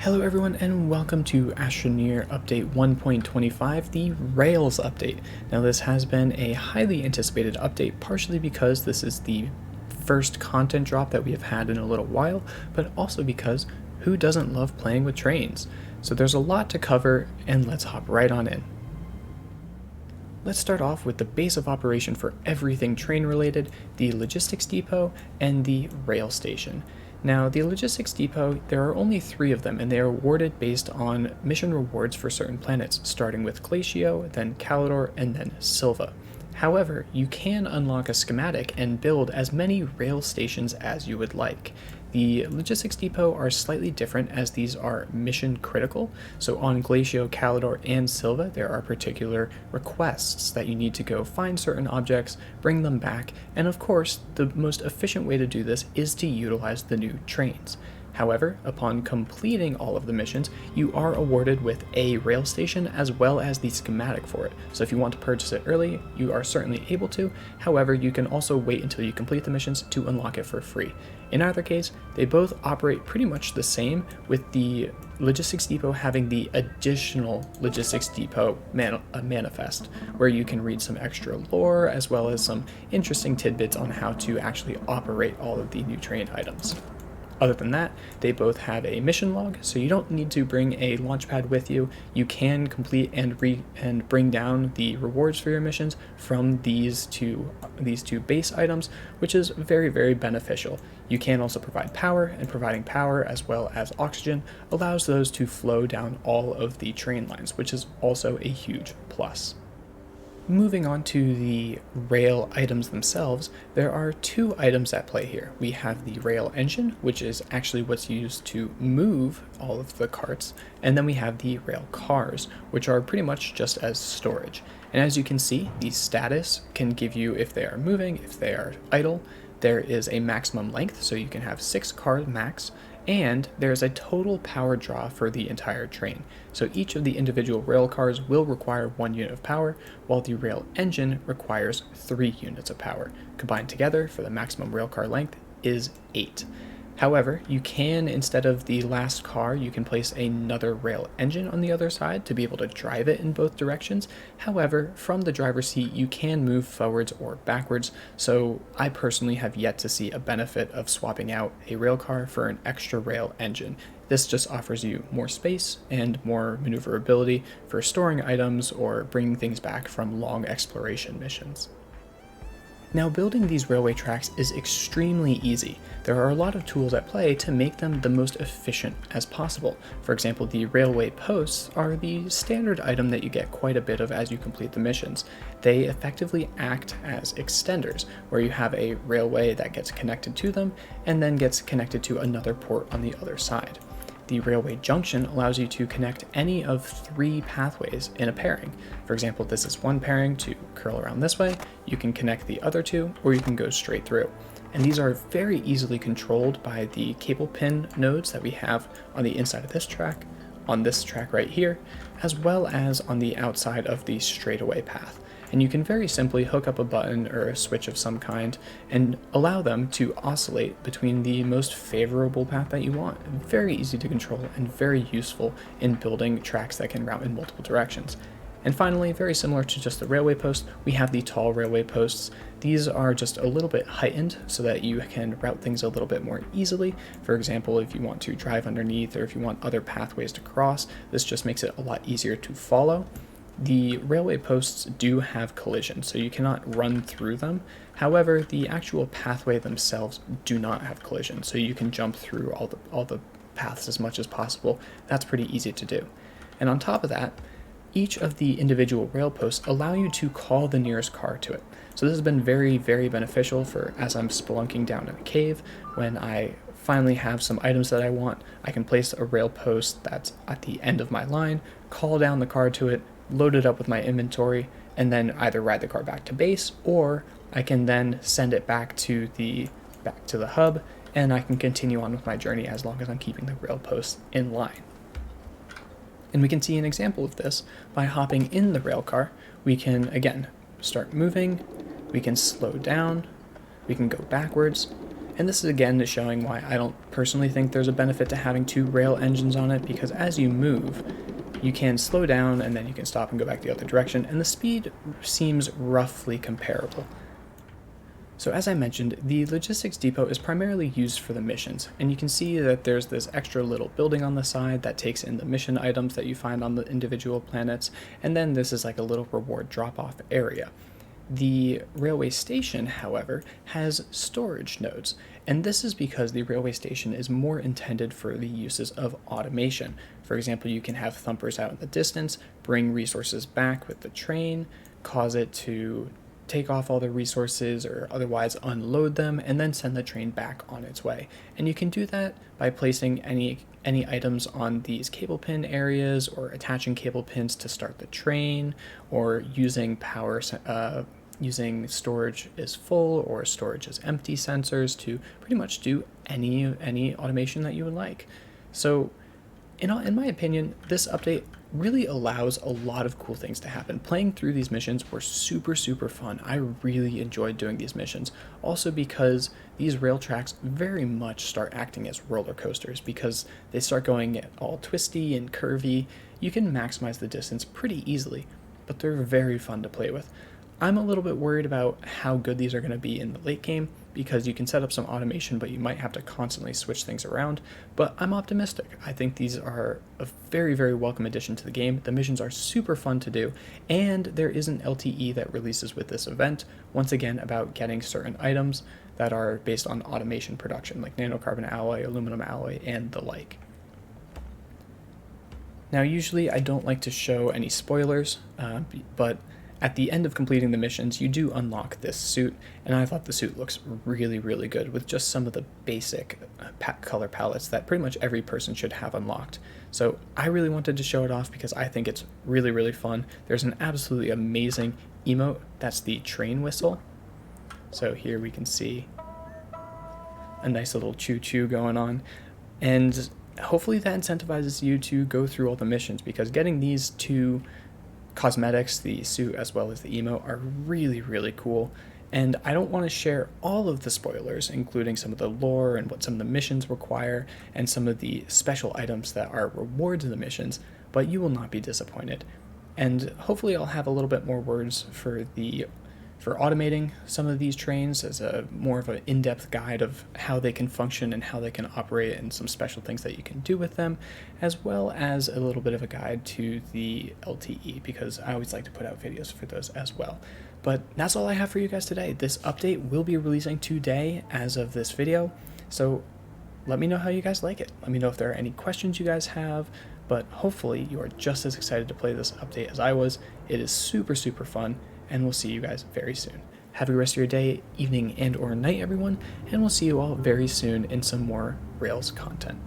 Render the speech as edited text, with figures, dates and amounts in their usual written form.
Hello everyone and welcome to Astroneer Update 1.25, the Rails update. Now this has been a highly anticipated update, partially because this is the first content drop that we have had in a little while, but also because who doesn't love playing with trains? So there's a lot to cover, and let's hop right on in. Let's start off with the base of operation for everything train related, the logistics depot, and the rail station. Now, the logistics depot, there are only 3 of them, and they are awarded based on mission rewards for certain planets, starting with Glacio, then Calidor, and then Silva. However, you can unlock a schematic and build as many rail stations as you would like. The logistics depot are slightly different as these are mission critical, so on Glacio, Calidor, and Silva there are particular requests that you need to go find certain objects, bring them back, and of course the most efficient way to do this is to utilize the new trains. However, upon completing all of the missions, you are awarded with a rail station as well as the schematic for it. So if you want to purchase it early, you are certainly able to. However, you can also wait until you complete the missions to unlock it for free. In either case, they both operate pretty much the same, with the logistics depot having the additional logistics depot manifest, where you can read some extra lore as well as some interesting tidbits on how to actually operate all of the new train items. Other than that, they both have a mission log, so you don't need to bring a launchpad with you. You can complete and bring down the rewards for your missions from these two base items, which is very, very beneficial. You can also provide power, and providing power as well as oxygen allows those to flow down all of the train lines, which is also a huge plus. Moving on to the rail items themselves, there are 2 items at play here. We have the rail engine, which is actually what's used to move all of the carts, and then we have the rail cars, which are pretty much just as storage. And as you can see, the status can give you if they are moving, if they are idle. There is a maximum length, so you can have 6 cars max, and there's a total power draw for the entire train. So each of the individual rail cars will require 1 unit of power, while the rail engine requires 3 units of power. Combined together for the maximum rail car length is 8. However, you can, instead of the last car, you can place another rail engine on the other side to be able to drive it in both directions. However, from the driver's seat, you can move forwards or backwards, so I personally have yet to see a benefit of swapping out a rail car for an extra rail engine. This just offers you more space and more maneuverability for storing items or bringing things back from long exploration missions. Now, building these railway tracks is extremely easy. There are a lot of tools at play to make them the most efficient as possible. For example, the railway posts are the standard item that you get quite a bit of as you complete the missions. They effectively act as extenders, where you have a railway that gets connected to them and then gets connected to another port on the other side. The railway junction allows you to connect any of 3 pathways in a pairing. For example, this is one pairing to curl around this way, you can connect the other 2, or you can go straight through. And these are very easily controlled by the cable pin nodes that we have on the inside of this track, on this track right here, as well as on the outside of the straightaway path. And you can very simply hook up a button or a switch of some kind and allow them to oscillate between the most favorable path that you want. Very easy to control and very useful in building tracks that can route in multiple directions. And finally, very similar to just the railway post, we have the tall railway posts. These are just a little bit heightened so that you can route things a little bit more easily. For example, if you want to drive underneath or if you want other pathways to cross, this just makes it a lot easier to follow. The railway posts do have collision, so you cannot run through them. However, the actual pathway themselves do not have collision, so you can jump through all the paths as much as possible. That's pretty easy to do. And on top of that, each of the individual rail posts allow you to call the nearest car to it. So this has been very, very beneficial for as I'm spelunking down in a cave. When I finally have some items that I want, I can place a rail post that's at the end of my line, call down the car to it, load it up with my inventory, and then either ride the car back to base, or I can then send it back to the hub, and I can continue on with my journey as long as I'm keeping the rail posts in line. And we can see an example of this by hopping in the rail car. We can again start moving, we can slow down, we can go backwards, And this is again showing why I don't personally think there's a benefit to having two rail engines on it, because as you move, you can slow down and then you can stop and go back the other direction, and the speed seems roughly comparable. So as I mentioned, the logistics depot is primarily used for the missions, and you can see that there's this extra little building on the side that takes in the mission items that you find on the individual planets, and then this is like a little reward drop-off area. The railway station, however, has storage nodes, and this is because the railway station is more intended for the uses of automation. For example, you can have thumpers out in the distance, bring resources back with the train, cause it to take off all the resources or otherwise unload them, and then send the train back on its way. And you can do that by placing any items on these cable pin areas, or attaching cable pins to start the train, or using using storage is full or storage is empty sensors to pretty much do any automation that you would like. So in my opinion, this update really allows a lot of cool things to happen. Playing through these missions were super fun. I really enjoyed doing these missions. Also because these rail tracks very much start acting as roller coasters, because they start going all twisty and curvy. You can maximize the distance pretty easily, but they're very fun to play with. I'm a little bit worried about how good these are going to be in the late game, because you can set up some automation, but you might have to constantly switch things around. But I'm optimistic. I think these are a very welcome addition to the game. The missions are super fun to do, and there is an LTE that releases with this event, once again about getting certain items that are based on automation production, like nanocarbon alloy, aluminum alloy, and the like. Now, usually I don't like to show any spoilers, but at the end of completing the missions, you do unlock this suit, and I thought the suit looks really good with just some of the basic color palettes that pretty much every person should have unlocked. So I really wanted to show it off because I think it's really fun. There's an absolutely amazing emote, that's the train whistle. So here we can see a nice little choo-choo going on, and hopefully that incentivizes you to go through all the missions, because getting these two cosmetics, the suit as well as the emote, are really cool. And I don't want to share all of the spoilers, including some of the lore and what some of the missions require and some of the special items that are rewards in the missions, but you will not be disappointed. And hopefully I'll have a little bit more words for automating some of these trains as a more of an in-depth guide of how they can function and how they can operate, and some special things that you can do with them, as well as a little bit of a guide to the LTE, because I always like to put out videos for those as well. But that's all I have for you guys today. This update will be releasing today as of this video, so let me know how you guys like it. Let me know if there are any questions you guys have, but hopefully you are just as excited to play this update as I was. It is super fun, and we'll see you guys very soon. Have a good rest of your day, evening, and or night, everyone, and we'll see you all very soon in some more Rails content.